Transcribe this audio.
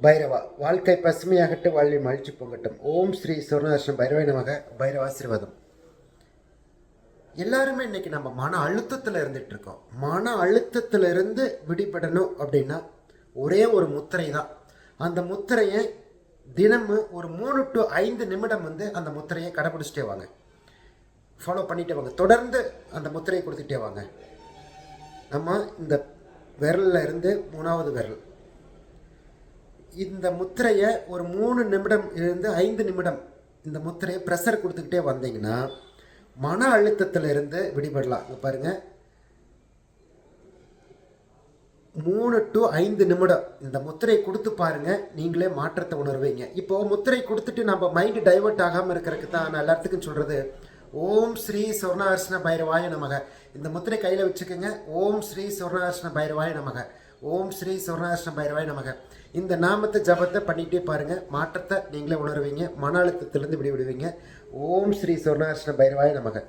பைரவா வாழ்க்கை பசுமையாகட்டும், வாழ்வில் மகிழ்ச்சி பொங்கட்டும். ஓம் ஸ்ரீ சொர்ணாஷ்ண பைரவாய் நமக. பைரவாசீர்வாதம். எல்லாருமே இன்னைக்கு நம்ம மன அழுத்தத்தில் இருந்துட்டு இருக்கோம். மன அழுத்தத்தில் இருந்து விடுபடணும் அப்படின்னா ஒரே ஒரு முத்திரை தான். அந்த முத்திரையை தினமும் ஒரு 3 to 5 நிமிடம் அந்த முத்திரையை கடைபிடிச்சிட்டே வாங்க, ஃபாலோ பண்ணிட்டே வாங்க. தொடர்ந்து அந்த முத்திரையை கொடுத்துட்டே வாங்க. நம்ம இந்த விரலில் இருந்து 3வது விரல், இந்த முத்திரையை ஒரு 3 நிமிடம் இருந்து 5 நிமிடம் இந்த முத்திரையை ப்ரெஷர் கொடுத்துக்கிட்டே வந்தீங்கன்னா மன அழுத்தத்தில் இருந்து விடுபடலாம். இங்கே பாருங்கள், 3 to 5 நிமிடம் இந்த முத்திரையை கொடுத்து பாருங்கள், நீங்களே மாற்றத்தை உணர்வீங்க. இப்போது முத்திரை கொடுத்துட்டு நம்ம மைண்டு டைவர்ட் ஆகாமல் இருக்கிறதுக்கு தான் நான் எல்லாத்துக்கும் சொல்கிறது, ஓம் ஸ்ரீ சொர்ணாஷ்ண பைரவாய நமக. இந்த முத்திரை கையில் வச்சுக்கோங்க. ஓம் ஸ்ரீ சொர்ணாஷ்ண பைரவாய நமக. ஓம் ஸ்ரீ சொர்ணாஷ்ண பைரவாய நமக. இந்த நாமத்தை ஜபத்தை பண்ணிகிட்டே பாருங்கள், மாற்றத்தை நீங்களே உணர்வீங்க. மன அழுத்தத்திலிருந்து விடுவிடுவீங்க. ஓம் ஸ்ரீ சொர்ணாஷ்ண பைரவாய நமக.